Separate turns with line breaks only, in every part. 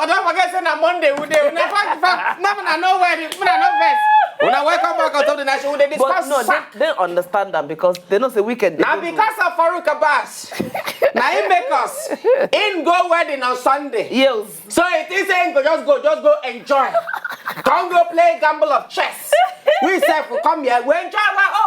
don't forget saying on Monday we dey na no wedding, na no first. When I welcome back on top of the nation, they discuss.
But no, they understand them because they know the weekend.
Now because of Farouk Abbas, now he make us in go wedding on Sunday.
Yes.
So it is saying just go enjoy. Don't go play gamble of chess. We say we come here, we enjoy.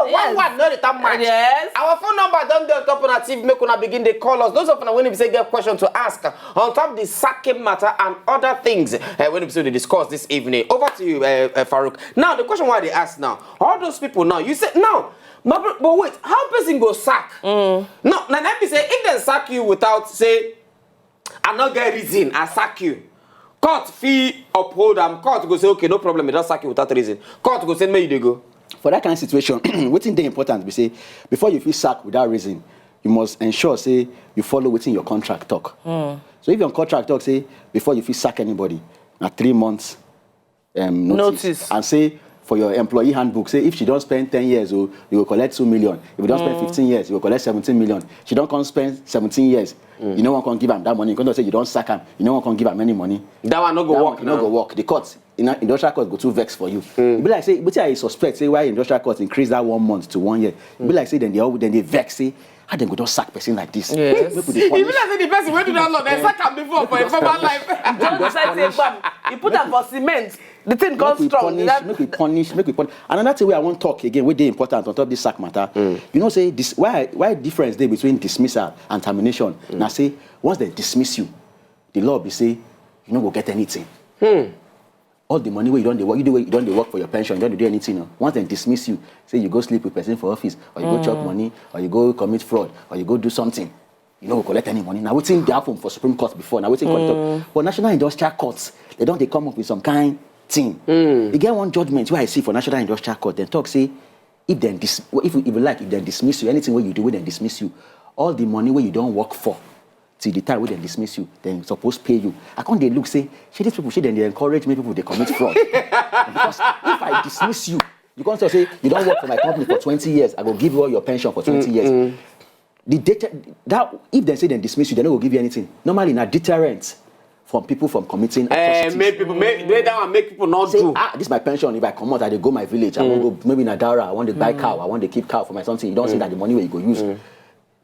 Yes. One no return match. Yes. Our phone number don't go top on our TV. Make una begin they call us. Those of you when we say get question to ask on top the sacking matter and other things when we say they discuss this evening. Over to you, Farouk. Now the question why they ask now, all those people now, you say now, but wait, how person go sack? No, now let me say if they sack you without say, I not get reason, I sack you. Court fee uphold them. Court go say okay, no problem, it don't sack you without reason. Court go say me you go.
For that kind of situation, what's the important? We say before you feel sacked without reason, you must ensure say you follow within your contract talk. So if your contract talk say before you feel sack anybody, 3 months notice and say for your employee handbook, say if she don't spend 10 years, you will collect 2 million. If you don't spend 15 years, you will collect 17 million. She don't come spend 17 years. You know one can give him that money. You can't say you don't sack him. You know one can give him any money.
That one no go work.
No go work. The courts, industrial courts go too vex for you. It be like say, but I suspect say why industrial courts increase that 1 month to 1 year. It be like say then they vex say. How they go don't sack person like this?
Yes.
Even like the person went to that law, they sack him before for a former life.
Don't decide say, bam, you put them for cement. The thing comes strong.
Make we punish. And another thing where I want to talk again, where they important on top of this sack matter. You know, say this why difference there between dismissal and termination. Now say once they dismiss you, the law be say you don't go get anything. All the money where you don't work for your pension, you don't do anything. No. Once they dismiss you, say you go sleep with person for office, or you go chop money, or you go commit fraud, or you go do something. You don't collect any money. Now, what's in the happen for Supreme Court before? Now, what's in for National Industrial Courts? They come up with some kind thing. You get one judgment where I see for National Industrial Court. Then talk say if they dismiss you, anything where you do, where they dismiss you, all the money where you don't work for. Till the time when they dismiss you, then supposed to pay you. I can't they look say, these people then they encourage me people they commit fraud. Because if I dismiss you, you can't say you don't work for my company for 20 years, I will give you all your pension for 20 years. The data that if they say they dismiss you, they don't will give you anything. Normally, not deterrent from people from committing atrocities.
Make people not
say,
do.
This is my pension. If I come out, I go my village. I want to go maybe in Adara. I want to buy cow. I want to keep cow for my something. You don't say that the money where you go use.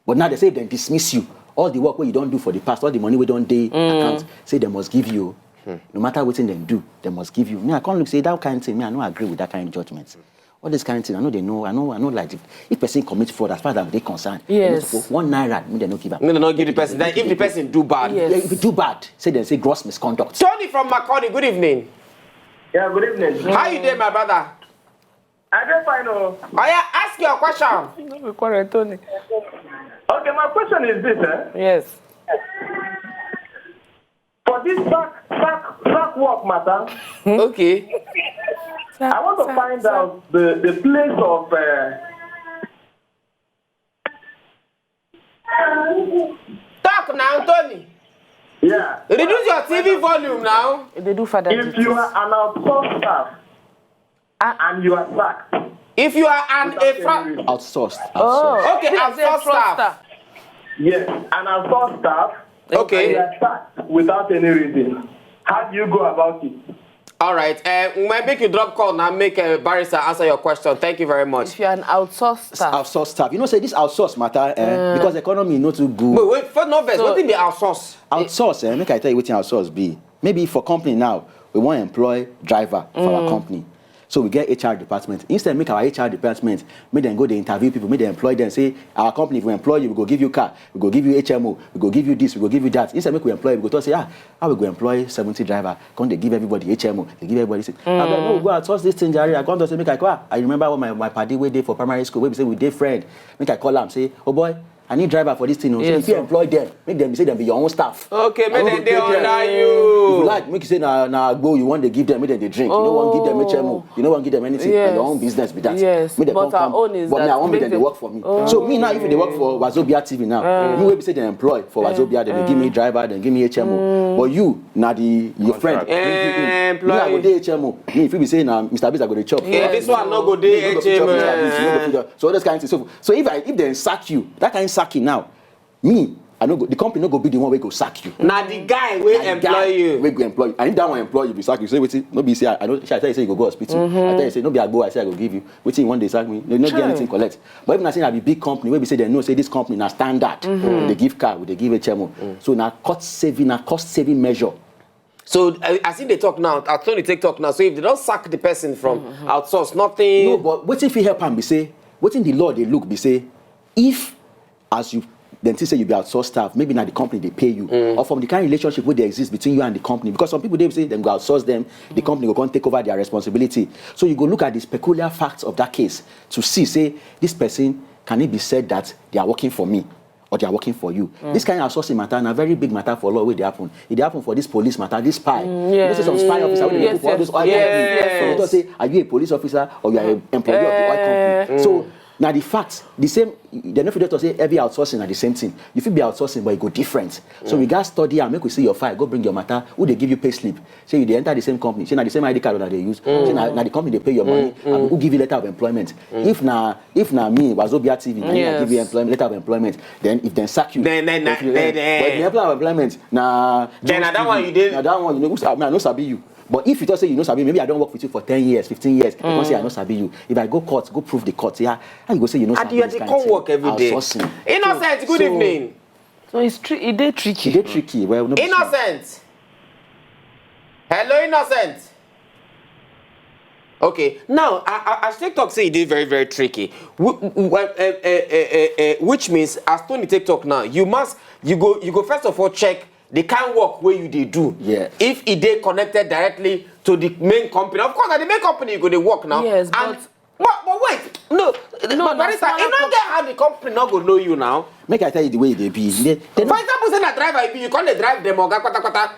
But now they say they dismiss you. All the work where you don't do for the past, all the money we don't do account, say they must give you. No matter what thing they do, they must give you. Me, I can't look say that kind of thing. Me, I don't agree with that kind of judgment. All this kind of thing, I know they know. I know like if person commits fraud, as far as they're concerned,
yes.
They 1 naira, me they don't give up.
No, they don't give the person. Then if the person do bad,
yes.
Yeah, if you do bad, say gross misconduct.
Tony from Macaulay, good evening.
Yeah, good evening.
How you doing, my brother?
I just find out.
Ask your question.
No, we call it Tony.
Okay, my question is this,
Yes.
For this back work matter,
Okay.
I want to find out the place of
Talk now, Tony.
yeah.
Reduce your TV volume now.
They do father
If you are an outsourced staff and you are sacked,
If you are
Outsourced.
Oh,
okay, outsourced staff.
yes, an outsourced staff, and you
Okay.
are sacked without any reason, how do you go about it?
All right. We might make you drop call now. Make a barrister answer your question. Thank you very much.
If you're an outsourced staff.
Outsourced staff. You know, say this outsource matter because the economy not too good.
Wait, for novice, what did be outsource?
Outsource, make I tell you what outsource be. Maybe for company now, we want to employ driver for our company. So we get HR department. Instead, make our HR department, make them go, they interview people, make them employ them, say, our company, if we employ you, we go give you car, we go give you HMO, we go give you this, we go give you that. Instead, make we employ, we go to say, how we go employ 70 driver? Can't they give everybody HMO? They give everybody, say, I like, no, go outsource this thing, Jerry. I can't just say, make I call. I remember when my party we did for primary school, we say, we did friend. Make I call them, say, oh boy, I need driver for this thing. So if you employ them, make them say them be your own staff.
Okay, make them they under
If
you.
you like, make you say nah go, you want to give them, make them they drink. You don't want to give them HMO. You don't want to give them anything.
Yes.
Your own business be that.
Yes.
Make them
But our own is
but
that
me, I want
make
them they
them-
work for me. So me now, if they work for Wazobia TV now, me will be say they employ for Wazobia, then they give me driver, then give me HMO. But you, now your friend, me I go dey HMO. Me if you be saying Mr. Biz I go to chop.
Yeah, this one no go dey HMO.
So all this kind of thing. So if they sack you, that kind of sacking now. Me, the company no go be the one wey go sack you.
Now the guy will employ you.
We go employ you. And if that one employ you, be sack you. Say wetin? No be say I tell you say you go hospital. I tell you say no be agbo. I say I go give you. Wetin you want dey sack me? They no get anything collect. But if na say na be big company, wey be say they know say this company na standard. They give car, they give HMO. So na cost saving measure.
So as if they talk now, as Tony take talk now. So if they don't sack the person from outsource, nothing.
No, but wetin fit help am be say wetin the law dey look be say if as you then say you be outsourced staff, maybe now the company they pay you, or from the kind of relationship where they exist between you and the company. Because some people they say them go outsource them, the company will come take over their responsibility. So you go look at these peculiar facts of that case to see, say, this person, can it be said that they are working for me or they are working for you? This kind of outsourcing matter and a very big matter for law where they happen. It happen for this police matter, this spy. You know, say some spy officer when they put all those oil companies. So they say, are you a police officer or you are an employee of the oil company? So now the facts, the same, they no fit to say every outsourcing are the same thing. You fit be outsourcing, but it go different. So we got study and make we see your file, go bring your matter, who they give you pay slip. Say you they enter the same company, say now the same ID card that they use, say now the company they pay your money, and who give you letter of employment. If na me, Wazobia TV, now give you employment, letter of employment, then if they sack you, but the letter of employment, then
that one you did.
Now that one, you know, I know sabi you. But if you just say you know sabi, maybe I don't work with you for 10 years, 15 years. You can't say I know sabi you. If I go court, go prove the court. Yeah, how you go say you know sabi?
And you can't work every day. Innocent, good evening.
So it's it dey tricky.
It dey tricky. Well, no
Innocent. Hello, Innocent. Okay, now as TikTok say it is very, very tricky. Which means as Tony TikTok now, you go first of all check the kind of work where you they do.
Yeah.
If it they connected directly to the main company, of course, at the main company you go they work now.
Yes,
but wait, no, Barrister, you don't get how the company not go know you now.
Make I tell you the way they be.
For example, say na driver, you can't drive them or kwata.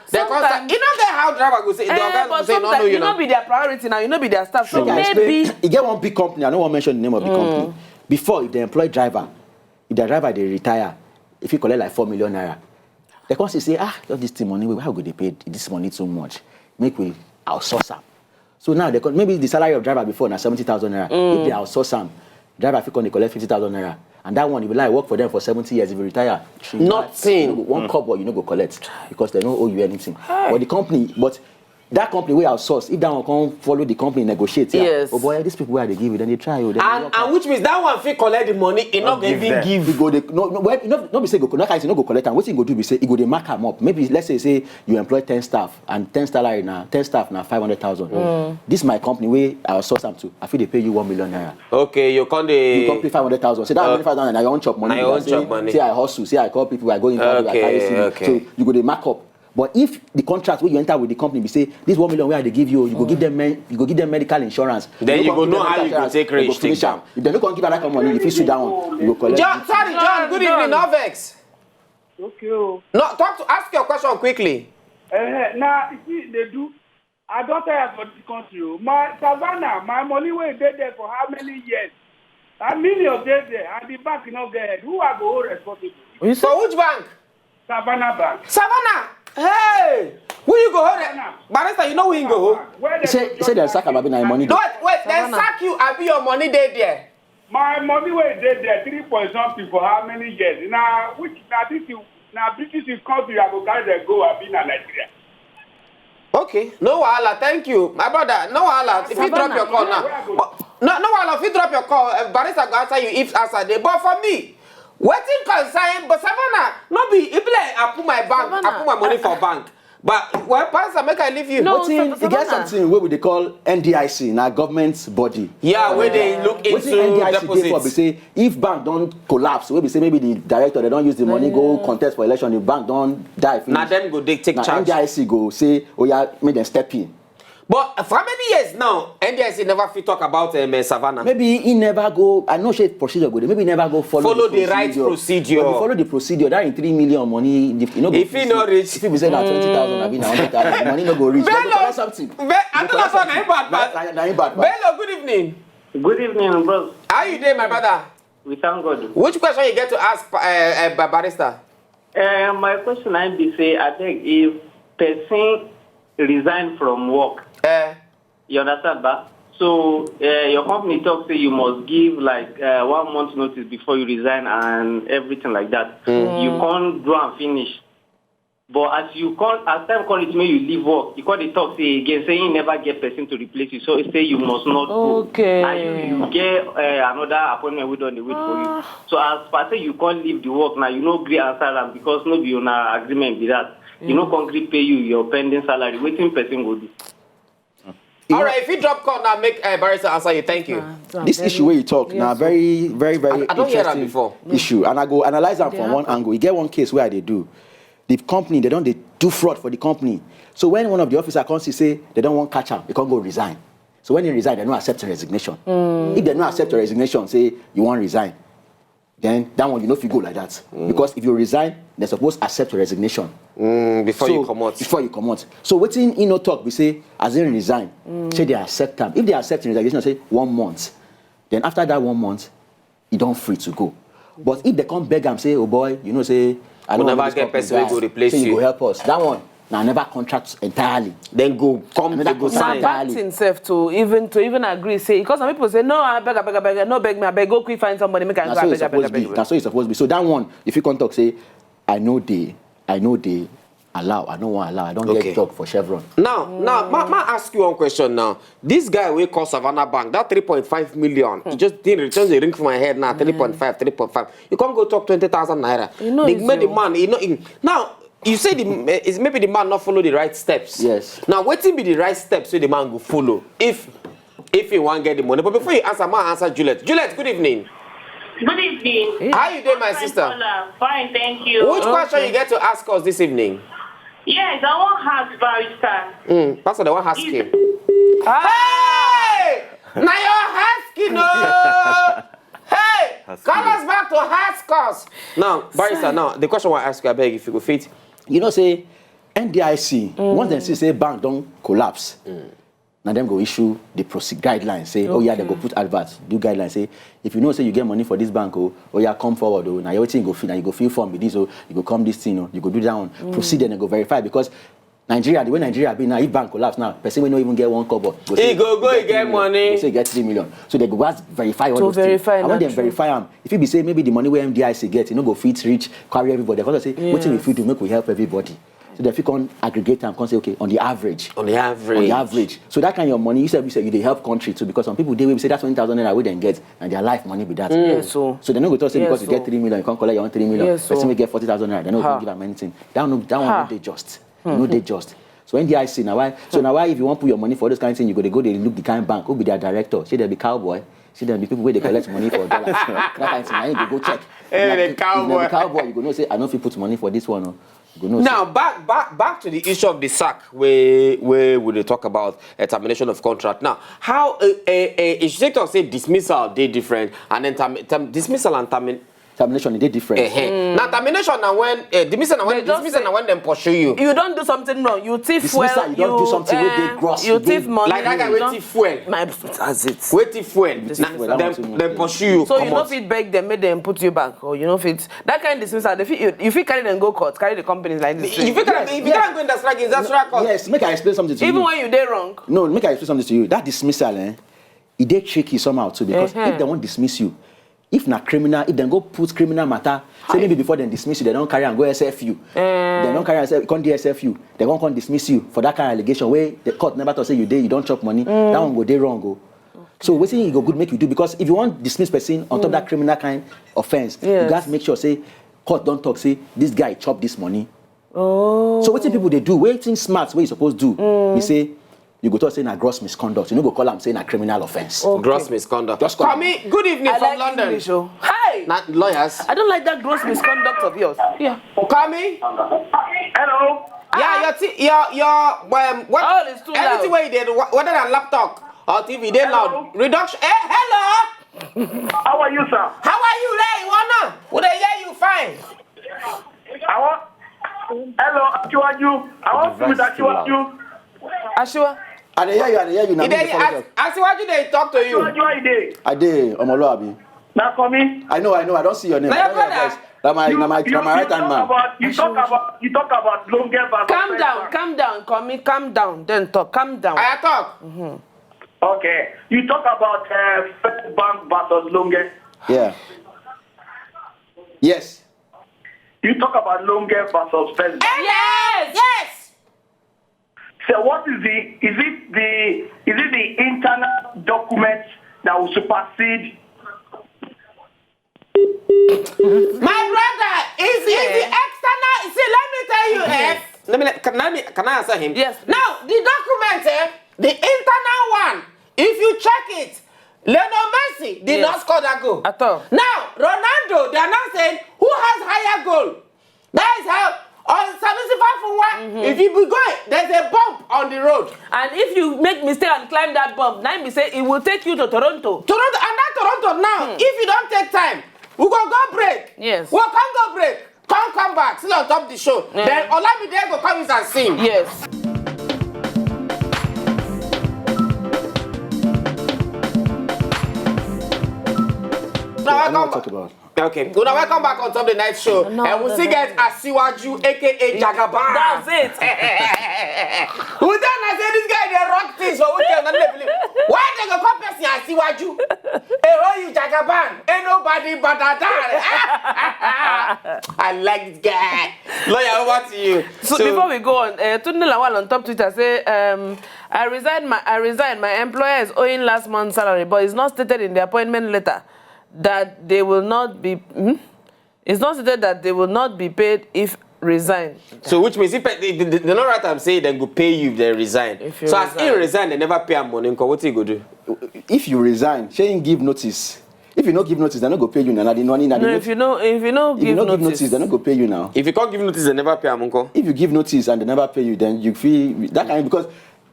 You don't get how driver go say the oga go say no know you now.
You not be their priority now. You not be their staff. So
maybe you get one big company. I don't want to mention the name of the company. Before, if they employ driver, if the driver they retire, if you collect like 4 million naira. They come say, just this money, how could they pay this money too much? Make we outsource them. So now, maybe the salary of driver before now 70,000 naira. If they outsource them, driver if they collect 50,000 naira. And that one, if you like work for them for 70 years, if you retire,
nothing.
One couple you know go collect because they don't owe you anything. But the company, that company will outsource. If that one can't follow the company negotiate,
yes.
Oh boy, these people where they give it, then they try.
And which means that one fit collect the money, it not even give.
He go no be say go collect and what he go do be say he go they mark them up. Maybe let's say you employ 10 staff and 10 salary now 10 staff now 500,000. This is my company where I outsource them to. I feel they pay you 1 million naira.
Okay, you pay
500,000. So that 500,000 naira you won't chop money. Say I hustle, say I call people, I go in I carry CV. So you go they mark up. But if the contract where you enter with the company, we say this 1 million where they give you, you go give them medical insurance.
Then you go know how you go take rich.
If they don't give that money, if you sit down, you go collect.
John, good evening, no vex.
Okay.
No, ask your question quickly.
Now, you see, they do. I don't tell for this country. My Savannah, my money will be there for how many years? A million days there, and the bank not get. Who are the whole responsible?
For which bank?
Savannah Bank.
Savannah. Hey, where you go home? Barrister, you know where you go home?
Say they sack about my money.
Wait, they sack you. I be your money there.
My money was there 3 point something for how many years? Now, British is country. I go carry the go. I be in Nigeria.
Okay, no wahala. Thank you, my brother. No wahala. If you drop your call now, no wahala. If you drop your call, Barrister go answer you if answer there. But for me. Wetin concern but Savannah no be e be like I put my money for bank but well pastor make I leave you.
No,
you get something wey we dey call NDIC na government body.
Yeah, where they look into deposits.
For be say if bank don collapse wey be say maybe the director they don use the money go contest for election the bank don die finish.
Na them go take charge.
NDIC go say oya make dem step in.
But for how many years now, NDIC never fit talk about Savannah?
Maybe he never go, I know she procedure go there, maybe he never go follow
the right procedure.
But follow the procedure, that in 3 million money, you know,
if he not reach,
if he say that 20,000, I mean 100,000, money no go reach.
Bello,
something.
I don't know bad. Bello, good evening.
Good evening, bro.
How you doing, my brother?
We thank God.
Which question you get to ask Barrister?
My question I be say, I think if person resign from work, you understand that?
So your company talks say you must give like 1 month notice before you resign and everything like that. You can't do and finish. But as time come it may you leave work. You can't talk say again saying you never get person to replace you. So it say you must not go. And you get another appointment we don't wait for you. So as per say you can't leave the work now, you know agree answer them because no be on an agreement with that. You know concrete pay you your pending salary. Waiting person will do.
All right, if you drop call now, make Barrister answer you. Thank you.
This issue where you talk now, very, very, very
I don't hear that
interesting
before.
issue, and I go analyze them from one angle. You get one case where they do. The company, they do fraud for the company. So when one of the officers comes to say they don't want catch up, they can't go resign. So when they resign, they don't accept a resignation. If they don't accept a resignation, say you want to resign, then that one, you know, if you go like that. Because if you resign, they're supposed to accept a resignation.
Before you come out.
Before you come out. So within talk, we say, as they resign, say they accept them. If they accept a resignation, say 1 month. Then after that 1 month, you don't free to go. But if they come beg and say, oh boy, you know, say, I don't
never get person who go replace
so
you.
You go help us. That one, now never contract entirely.
Then go sign.
Backed himself to even agree, say, because some people say, no, I beg, no beg me, I beg, go quick find somebody, make I go, I beg.
That's what it's supposed to be. So that one, if you can talk, say, I know they allow, I don't want to allow, I don't get job for Chevron.
Now, ma ask you one question now. This guy will call Savannah Bank, that 3.5 million, he just didn't return the ring from my head now, 3.5. You can't go talk 20,000 naira.
You know,
they made the man, now, you say maybe the man not follow the right steps.
Yes.
Now, waiting be the right steps so the man go follow. If he want get the money. But before you answer Juliet. Juliet, good evening.
Good evening.
How you doing, my sister?
Fine, thank you.
Which question you get to ask us this evening?
Yes, I want to ask Barrister.
Pastor, the one asking. Hey! Now you're asking, no! Hey! Call us back to ask us. Now, Barrister, now, the question I want to ask you, I beg if you go fit.
You know, say, NDIC, once they see, say, bank don't collapse, now them go issue the guidelines, say, oh yeah, they go put adverts, do guidelines, say, if you know, say, you get money for this bank, oh yeah, come forward, oh, now everything go fill, now you go fill form with this, oh, you go come this thing, oh, you go do that one, proceed and go verify, because Nigeria, the way Nigeria be now, if bank collapse now, person will not even get 1 kobo.
He go get money.
They say get 3 million. So they go ask verify all those
verify
things. I want them verify them. If you be say maybe the money where MDIC get, you know, go fit reach, carry everybody. Because they say, what if we do, make we help everybody. So that if you can aggregate and can say, okay, on the average. So that kind of money, you said you they help country too, because some people they will say that's 20,000 naira we then get, and their life money with that. So they're not going to say because you get 3 million, you can't collect your own 3 million. Person will get 40,000 naira, they're not going to give them anything. That one not they just. No, they just. So NDIC now why? So now why if you want to put your money for this kind of thing, you go they look the kind of bank, who be their director. Say they be cowboy. See them be people where they collect money for dollars. That kind of thing. Now you go check.
Hey, the cowboy.
The cowboy, you go know say I know if you put money for this one. No.
Now back to the issue of the sack where we talk about termination of contract. Now how a sector say dismissal they different and then dismissal and
termination they different.
Now termination and when dismissal and when them pursue you.
You don't do something wrong. You thief
well. You don't do something with the gross.
You thief money.
Like that guy with thief fuel.
As it.
With thief fuel. Them pursue you.
So you know if it beg them, make them put you back, or you know if it that kind of dismissal. If you carry them go court, carry the companies like this.
If you can't go in the strike, is that strike court?
Yes, make I explain something to you.
Even when you did wrong.
No, make I explain something to you. That dismissal, it dey tricky somehow too, because if they won't dismiss you. If not criminal, if they go put criminal matter, say maybe before they dismiss you, they don't carry and go SFU. They don't carry and come SFU. They won't come dismiss you for that kind of allegation where the court never to say you don't chop money. That one go dey wrong. Go. So what thing you go good make you do, because if you want dismiss person on top of that criminal kind offense, you got to make sure say court don't talk say this guy chop this money. So what thing people they do? Waiting smart what you supposed to do? You say. You go to say na gross misconduct. You know go call them saying a criminal offense.
Gross misconduct.
Just call
me. Good evening from
like
London.
English, oh. Hi.
Not lawyers.
I don't like that gross misconduct of yours. Yeah.
Call me.
Hello.
Yeah, your what?
Oh, it's too loud.
Everything where you did, whether on laptop or TV, they loud. Reduction. Hello.
How are you, sir?
How are you, there? You wanna? Would I hear you fine?
Hello, Akiwaju. I want to meet Akiwaju.
Ashua.
I hear you now.
I see what they talk to you.
I did. Omoluabi.
Now for me.
I know. I don't see your name. I don't hear your voice. My right hand man.
You talk about longer.
Calm down. Call me. Calm down. Then talk. Calm down.
I talk.
Okay. You talk about First Bank versus Longe.
Yeah. Yes.
You talk about Longe versus First Bank.
Yes!
Yes!
So what is it the internal documents that will supersede?
My brother, is the external. See, let me tell you, can I answer him?
Yes.
Now, the document, the internal one, if you check it, Lionel Messi did not score that goal.
At all.
Now, Ronaldo, they are now saying, who has higher goal? That is how, on if you be going, there's a bump on the road.
And if you make mistake and climb that bump, now me say it will take you to Toronto.
And that Toronto now, if you don't take time, we go break.
Yes.
We can't go break. Come back, still on top of the show.
Yeah.
Then Olamide go come in and sing.
Yes.
I know what to talk about.
Okay, well, now welcome back on Top of the Night Show. And we'll still get Asiwaju, aka Jagaban.
That's it.
Who then I say this guy, they rock things for weekend. Why they go come person Asiwaju? Hey, oh, you Jagaban. Ain't nobody but that. I like this guy. Lawyer, over to you.
So before we go on, Tunde Lawal on top Twitter say, I resigned. My employer is owing last month's salary, but it's not stated in the appointment letter that they will not be. It's not stated that they will not be paid if resign.
So which means if they not right, I'm saying they go pay you if they resign.
If you
so
resign.
as he resign, they never pay him money. What you go do?
If you resign, shey give notice. If you not give notice, they not go pay you now.
No, if you know give notice,
they not go pay you now.
If you can't give notice, they never pay him.
If you give notice and they never pay you, then you feel that kind because.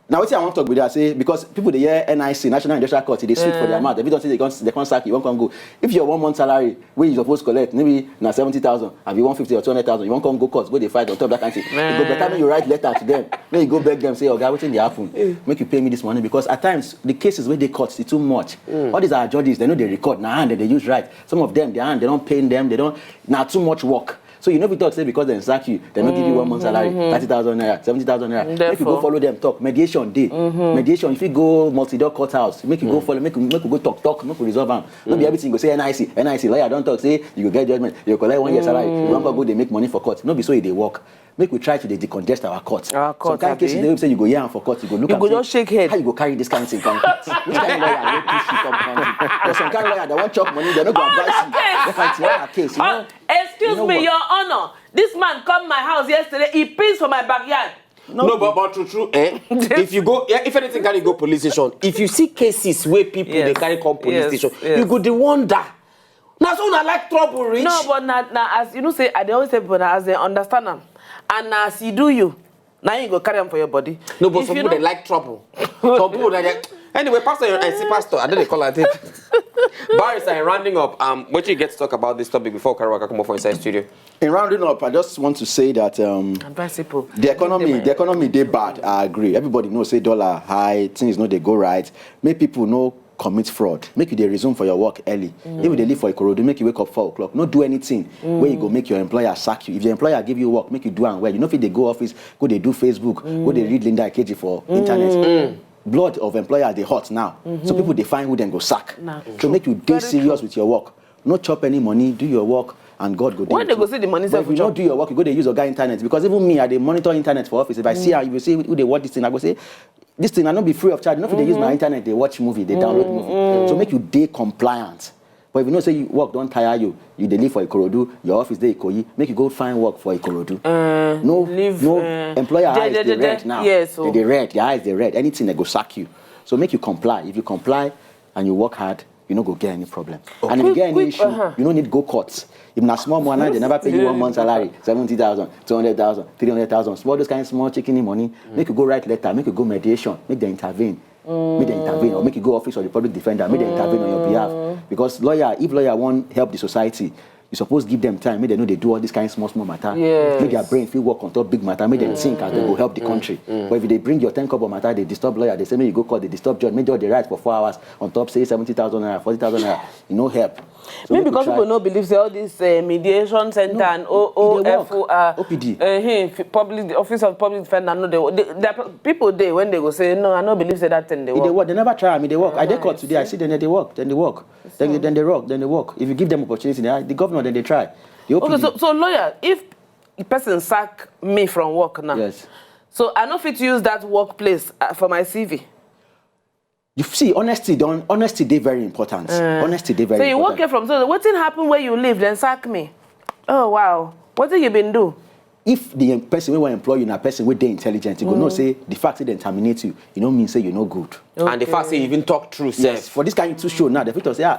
Now, what I want to talk with that, say, because people they hear NIC, National Industrial Court, they suit for their amount. If you don't say they can't sack you, won't come go. If your 1 month salary, where you supposed to collect, maybe now 70,000, and you 150 or 200,000, you won't come go court, go they fight on top of that kind of thing. You go better when you write letter to them. Then you go beg them, say, oh God, what's in the happen? Make you pay me this money because at times the cases where they cut it's too much. All these are judges, they know they record now and they use right. Some of them, they don't pay them, they don't now too much work. So you know if you talk say because they sack you, they don't give you 1 month salary, 30,000 naira, 70,000 naira. If you go follow them talk, mediation day. Mediation, if you go multi-door courthouse, make you go follow, make you go talk, make you resolve them. Not be everything go say NIC, lawyer don't talk, say you go get judgment, you collect 1 year salary, you don't go they make money for court. Not be so they work. Make we try to decongest our court. Some kind of cases they will say you go here and for court, you go look
you
and
go
say,
just shake head.
how you go carry this kind of thing come court? Which kind of lawyer will push you come country? There's some kind of lawyer that want chop money, they not go advise you. They can tell a case, you know.
Excuse me, Your Honor. This man come my house yesterday. He pissed for my backyard.
No, but true, if you go, if anything can you go police station. If you see cases where people they carry come police station, you go the wonder. Now so not like trouble, rich.
No, but now as you know say, I always say, but as they understand them, and as he do you, now you go carry them for your body.
No, but some people they like trouble. Some people they like. Anyway, Pastor, I see Pastor. I don't they call it. Barrister, in rounding up, what you get to talk about this topic before Karawaka come up for inside studio?
In rounding up, I just want to say that
advise people.
the economy they bad. I agree. Everybody knows say dollar high, things know they go right. Make people know commit fraud. Make you they resume for your work early. If they leave for Ikorodu, make you wake up 4 o'clock. Not do anything where you go make your employer sack you. If your employer give you work, make you do and well. You know if they go office, go they do Facebook, go they read Linda Ikeji for internet. Blood of employer they hot now. So people they find who then go sack. So make you dey serious with your work. Not chop any money, do your work, and God go.
When they go see the money,
but if you don't do your work, you go they use your guy internet. Because even me, I they monitor internet for office. If I see how you say who they watch this thing, I go say, this thing I not be free of charge. Not if they use my internet, they watch movie, they download movie. So make you day compliant. But if you know say you work don't tire you, you dey live for Ikorodu, your office dey Ikoyi, make you go find work for Ikorodu. Employer eyes they red now.
Yes, so.
They red, their eyes they red. Anything they go sack you. So make you comply. If you comply and you work hard, you don't go get any problem. And if you get any issue, you don't need go courts. If na small money, they never pay you 1 month salary, 70,000, 200,000, 300,000. Small those kind of small chicken money. Make you go write letter, make you go mediation, make them intervene. Make them intervene, or make you go office of the public defender, make them intervene on your behalf. Because if lawyer want help the society, you supposed give them time, make them know they do all this kind of small matter.
Yes.
Make their brain feel work on top big matter, make them think as they go help the country. But if they bring your 10 kobo matter, they disturb lawyer, they say, make you go call, they disturb judge, make judge they write for 4 hours on top, say 70,000 naira, 40,000 naira, you know help.
Maybe because people don't believe say all this mediation center and OFO
OPD.
public the Office of Public Defender. No, they people they when they go say no, I don't believe say that thing they work.
They work. They never try. I mean, they work. I did court today. I see them. They work. Then they work. Then they rock. Then they work. If you give them opportunity, the governor then they try. The OPD,
Okay, so lawyer, if a person sack me from work now,
yes.
so I don't fit use that workplace for my CV.
You see, honesty, they very important. Honesty, they very important.
So you work here from, so what thing happen where you live, then sack me? Oh, wow. What have you been do?
If the person we want to employ you, a person with they intelligent, you go no say the fact that they terminate you, you don't mean say you're no good.
Okay.
And the fact say you even talk true,
Yes, for this kind of show now, the people say,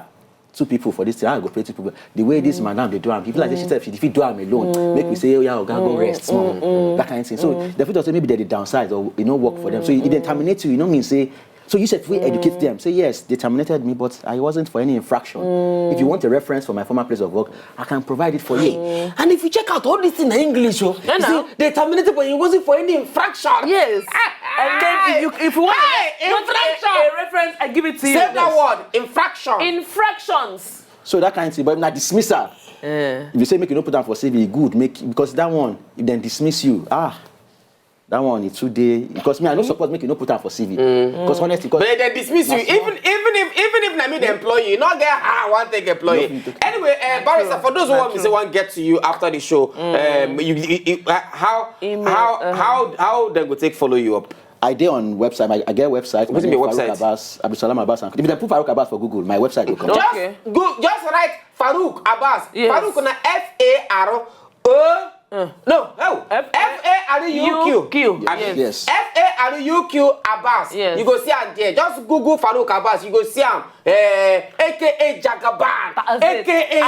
two people for this thing, I go pay two people. The way this madam they do am, people like this, if you do am alone, make me say, oh yeah, go rest small, that kind of thing. So the people say maybe they're the downside or you know work for them. So if they terminate you, you don't mean say. So you said if we educate them, say yes, they terminated me, but I wasn't for any infraction. If you want a reference for my former place of work, I can provide it for you.
And if you check out all this in English, you see, they terminated, but it wasn't for any infraction.
Yes. And then if you want
infraction,
a reference, I give it to you.
Save that word, infraction.
Infractions.
So that kind of thing, but not dismissal. If you say make you no put down for CV, good, because that one, if then dismiss you, that one is 2 days. Because me, I don't suppose make you no put down for CV. Because honestly,
but they dismiss you, even if I mean the employee, you not get one thing employee. Anyway, Barrister, for those who want me say one get to you after the show, how they will take follow you up?
I did on website. I get a website.
What's your website?
Farouk Abbas, Abdulsalam Abbas. If they put Farouk Abbas for Google, my website will come.
Just write Farouk Abbas.
Yes.
Farouk na FARO. No, F-A-R-U-Q.
Yes.
F-A-R-U-Q Abbas.
Yes.
You go see am there. Just Google Farouk Abbas. You go see am. AKA Jagaban. AKA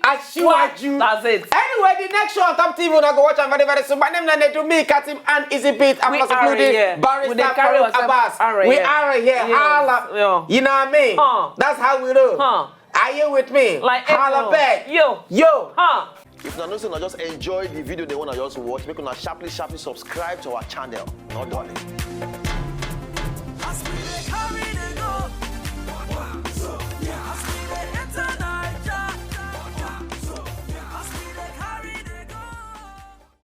Ashiwaju.
That's it.
Anyway, the next show on Top TV, we're going to watch am very, very soon. My name is Nedumi, Katim, and Easy Beat. I'm including Barrister Farouk Abbas. We are here. Holla. You know what I mean? That's how we do. Are you with me?
Like
holla back.
Yo.
If you know, just enjoy the video they want to just watch, make una sharply subscribe to our channel. Not darling.